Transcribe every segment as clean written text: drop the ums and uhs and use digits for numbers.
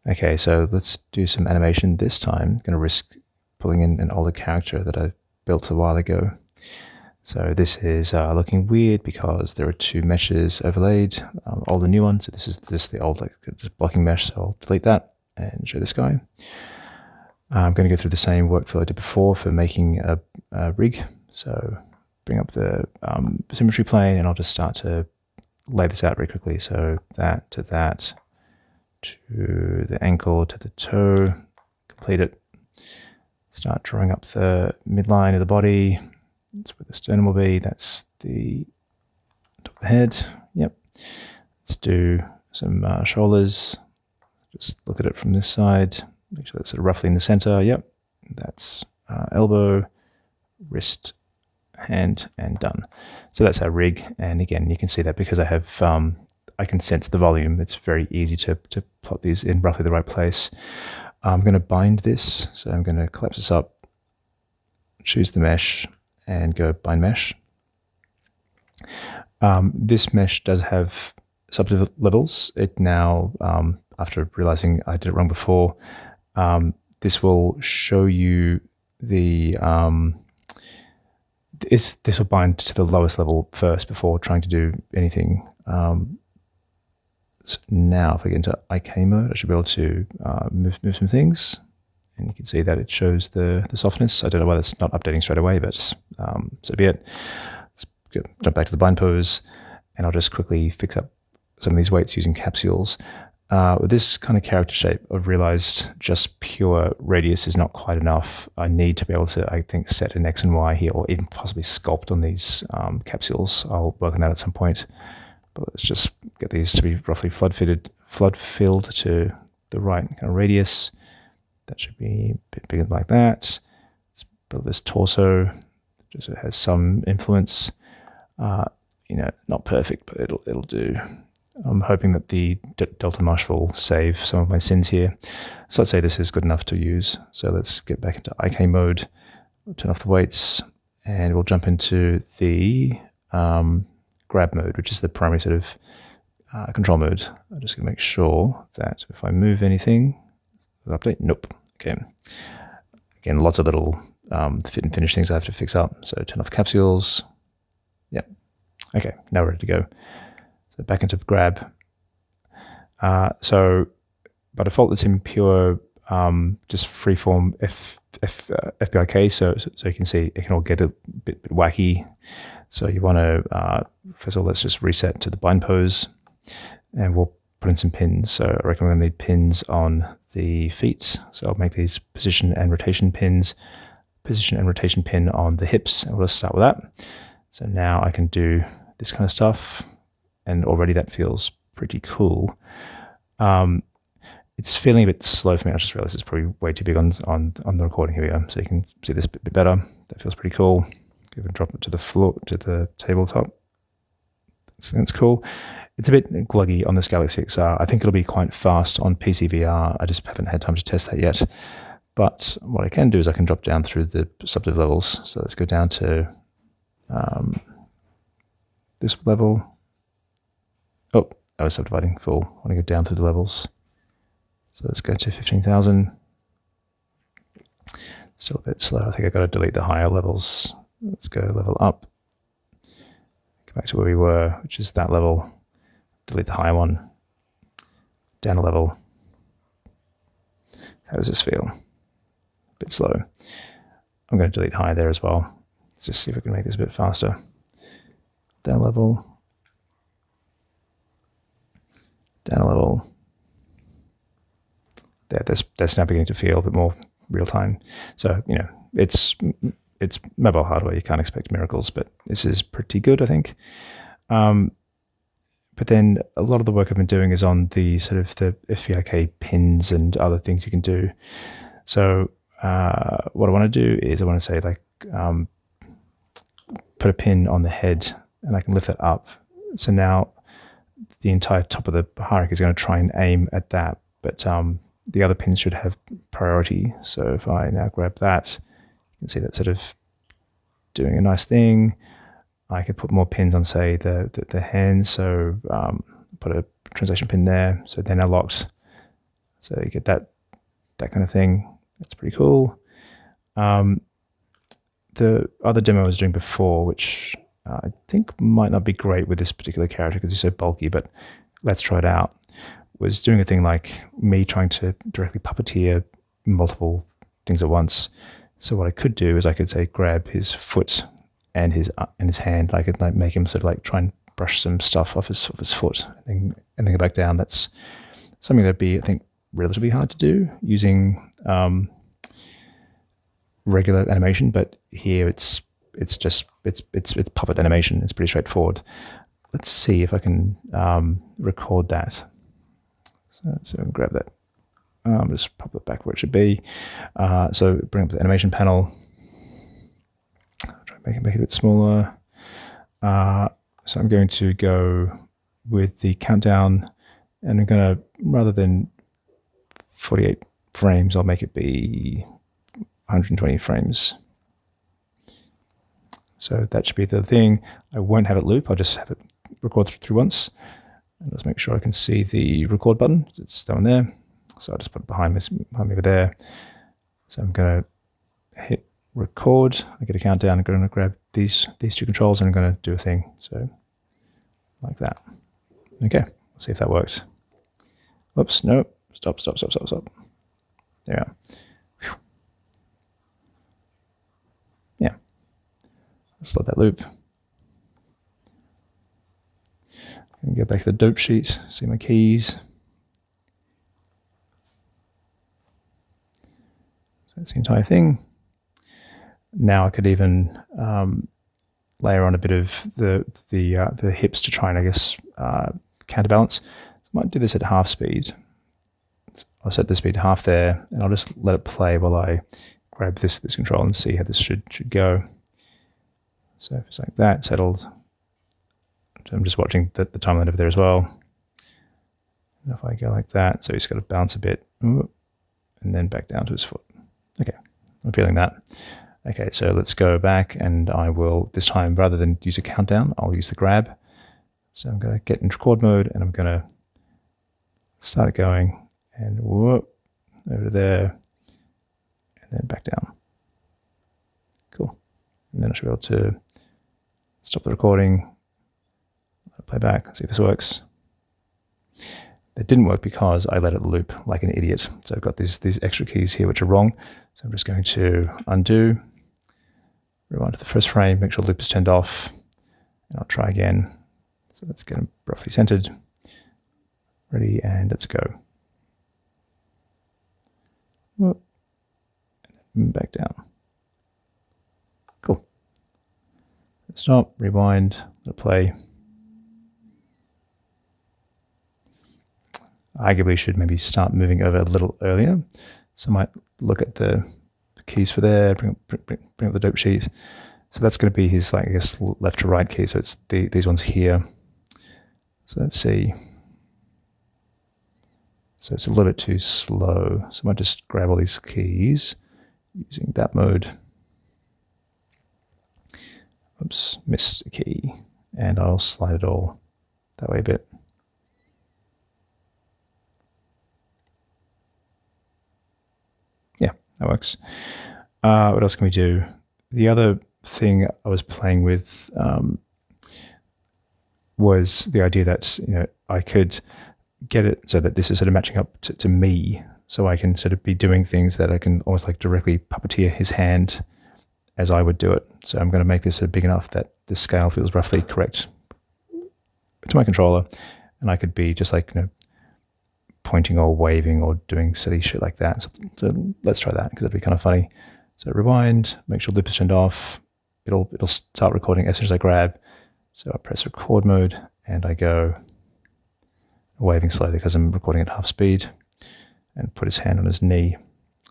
Okay, so let's do some animation this time. I'm going to risk pulling in an older character that I built a while ago. So this is looking weird because there are two meshes overlaid, old and new ones. So this is just the old just blocking mesh, so I'll delete that and show this guy. I'm going to go through the same workflow I did before for making a rig. So bring up the symmetry plane and I'll just start to lay this out very quickly. So that to the ankle to the toe, complete it. Start drawing up the midline of the body. That's where the sternum will be. That's the top of the head. Yep. Let's do some shoulders. Just look at it from this side. Make sure that's sort of roughly in the center. Yep. That's elbow, wrist, hand, and done. So that's our rig. And again, you can see that because I have I can sense the volume. It's very easy to plot these in roughly the right place. I'm going to bind this. So I'm going to collapse this up, choose the mesh, and go bind mesh. This mesh does have subdiv levels. It now, after realizing I did it wrong before, this will show you the this will bind to the lowest level first before trying to do anything. So now if I get into IK mode, I should be able to move some things. And you can see that it shows the softness. I don't know why that's not updating straight away, but so be it. Let's jump back to the bind pose, and I'll just quickly fix up some of these weights using capsules. With this kind of character shape, I've realized just pure radius is not quite enough. I need to be able to, I think, set an X and Y here, or even possibly sculpt on these capsules. I'll work on that at some point. But let's just get these to be roughly flood filled to the right kind of radius. That should be a bit bigger like that. Let's build this torso, just so it has some influence. Not perfect, but it'll do. I'm hoping that the Delta Mesh will save some of my sins here. So let's say this is good enough to use. So let's get back into IK mode, turn off the weights, and we'll jump into the grab mode, which is the primary sort of control mode. I'm just going to make sure that if I move anything, update, nope. Okay. Again, lots of little fit and finish things I have to fix up. So turn off capsules. Yep. Okay, now we're ready to go. So back into grab. So by default, it's in pure just freeform FBIK. So you can see it can all get a bit wacky. So you want to, first of all, let's just reset to the bind pose, and we'll put in some pins. So I reckon we're going to need pins on the feet. So I'll make these position and rotation pins, position and rotation pin on the hips, and we'll just start with that. So now I can do this kind of stuff, and already that feels pretty cool. It's feeling a bit slow for me. I just realized it's probably way too big on the recording. Here we go. So you can see this a bit better. That feels pretty cool. Go and drop it to the floor, to the tabletop. That's cool. It's a bit gluggy on this sculptxr. I think it'll be quite fast on PCVR. I just haven't had time to test that yet. But what I can do is I can drop down through the subdiv levels. So let's go down to this level. Oh, I was subdividing full. I want to go down through the levels. So let's go to 15,000. Still a bit slow. I think I've got to delete the higher levels. Let's go level up. Go back to where we were, which is that level. Delete the higher one. Down a level. How does this feel? A bit slow. I'm going to delete high there as well. Let's just see if we can make this a bit faster. Down a level. Down a level. There, that's now beginning to feel a bit more real time. So, it's mobile hardware. You can't expect miracles, but this is pretty good, I think. But then a lot of the work I've been doing is on the sort of the FBIK pins and other things you can do. So what I want to do is I want to say put a pin on the head, and I can lift that up. So now the entire top of the hierarchy is going to try and aim at that, but the other pins should have priority. So if I now grab that, you can see that sort of doing a nice thing. I could put more pins on, say, the hands. So put a translation pin there. So they're now locked. So you get that kind of thing. That's pretty cool. The other demo I was doing before, which I think might not be great with this particular character because he's so bulky, but let's try it out, was doing a thing like me trying to directly puppeteer multiple things at once. So what I could do is I could say grab his foot and his hand. I could like make him sort of like try and brush some stuff off his foot and then go back down. That's something that'd be, I think, relatively hard to do using regular animation, but here it's puppet animation. It's pretty straightforward. Let's see if I can record that. So grab that. Just pop it back where it should be. So bring up the animation panel. Try and make it a bit smaller. So I'm going to go with the countdown, and I'm going to, rather than 48 frames, I'll make it be 120 frames. So that should be the thing. I won't have it loop. I'll just have it record through once. And let's make sure I can see the record button. It's down there. So I'll just put it behind me over there. So I'm going to hit record. I get a countdown. I'm going to grab these two controls and I'm going to do a thing. So like that. Okay, let's see if that works. Oops, no, stop. There we are. Whew. Yeah, let's let that loop. And go back to the dope sheet, see my keys. So that's the entire thing. Now I could even layer on a bit of the hips to try and, I guess, counterbalance. So I might do this at half speed. I'll set the speed to half there, and I'll just let it play while I grab this control and see how this should go. So if it's like that, settled. I'm just watching the timeline over there as well. And if I go like that, so he's got to bounce a bit, and then back down to his foot. Okay, I'm feeling that. Okay, so let's go back, and I will, this time, rather than use a countdown, I'll use the grab. So I'm going to get into record mode, and I'm going to start it going, and whoop, over there, and then back down. Cool. And then I should be able to stop the recording, play back, see if this works. It didn't work because I let it loop like an idiot. So I've got these extra keys here which are wrong. So I'm just going to undo, rewind to the first frame, make sure the loop is turned off, and I'll try again. So let's get them roughly centered. Ready, and let's go. Whoop. And back down. Cool. Stop, rewind, let it play. Arguably should maybe start moving over a little earlier. So I might look at the keys for there, bring up the dope sheet. So that's going to be his, like, I guess, left to right key. So it's these ones here. So let's see. So it's a little bit too slow. So I might just grab all these keys using that mode. Oops, missed a key. And I'll slide it all that way a bit. Yeah, that works. What else can we do? The other thing I was playing with was the idea that, you know, I could get it so that this is sort of matching up to me, so I can sort of be doing things that I can almost like directly puppeteer his hand as I would do it. So I'm going to make this sort of big enough that the scale feels roughly correct to my controller, and I could be just like, you know, pointing or waving or doing silly shit like that. So let's try that, because that'd be kind of funny. So rewind, make sure loop is turned off. It'll start recording as soon as I grab. So I press record mode and I go waving slowly because I'm recording at half speed, and put his hand on his knee.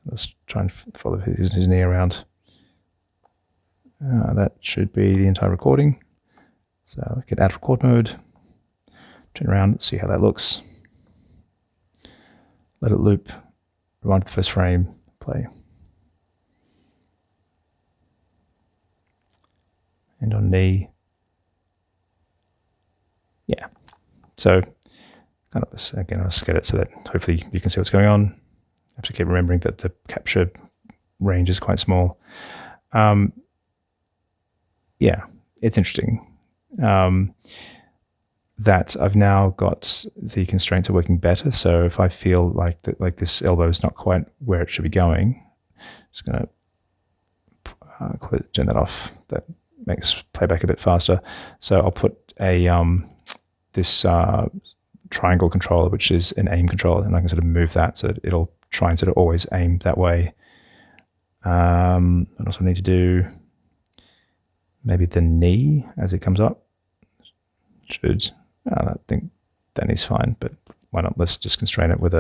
Let's try and follow his knee around. That should be the entire recording. So get out of record mode, turn around, see how that looks. Let it loop, rewind to the first frame, play. And on knee. Yeah. So Again, I'll scale it so that hopefully you can see what's going on. I have to keep remembering that the capture range is quite small. Yeah, it's interesting that I've now got the constraints are working better. So if I feel like this elbow is not quite where it should be going, I'm just going to turn that off. That makes playback a bit faster. So I'll put a this triangle controller, which is an aim controller, and I can sort of move that so that it'll try and sort of always aim that way. I also need to do maybe the knee as it comes up. I think that knee's fine, but why not? Let's just constrain it with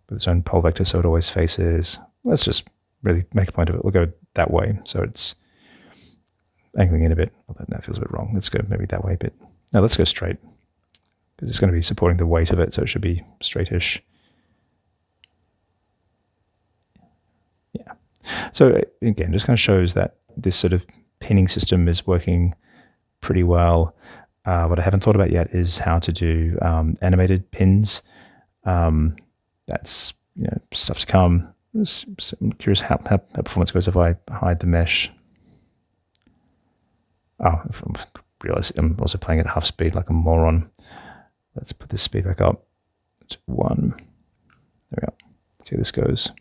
its own pole vector so it always faces. Let's just really make a point of it. We'll go that way, so it's angling in a bit. Although that feels a bit wrong. Let's go maybe that way a bit. No, let's go straight, because it's going to be supporting the weight of it, so it should be straightish. Yeah. So again, just kind of shows that this sort of pinning system is working pretty well. What I haven't thought about yet is how to do animated pins. That's stuff to come. I'm curious how performance goes if I hide the mesh. Oh, I realize I'm also playing at half speed like a moron. Let's put this speed back up to 1. There we go. See how this goes.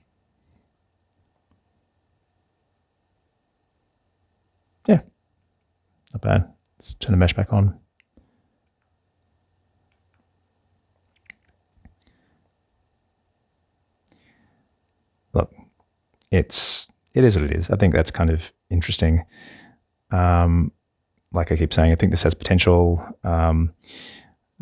Yeah, not bad. Let's turn the mesh back on. Look, it is what it is. I think that's kind of interesting. Like I keep saying, I think this has potential. I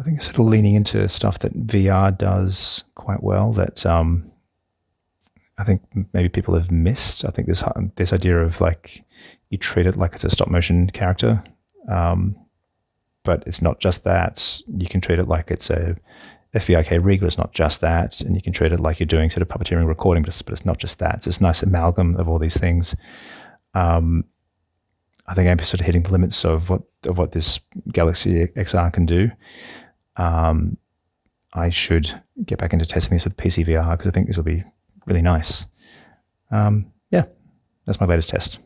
think it's sort of leaning into stuff that VR does quite well that I think maybe people have missed. I think this idea of like you treat it like it's a stop motion character, but it's not just that. You can treat it like it's a FBIK rig, but it's not just that. And you can treat it like you're doing sort of puppeteering recording, but it's not just that. It's this nice amalgam of all these things. I think I'm sort of hitting the limits of what this Galaxy XR can do. I should get back into testing this with PC VR because I think this will be really nice. Yeah, that's my latest test.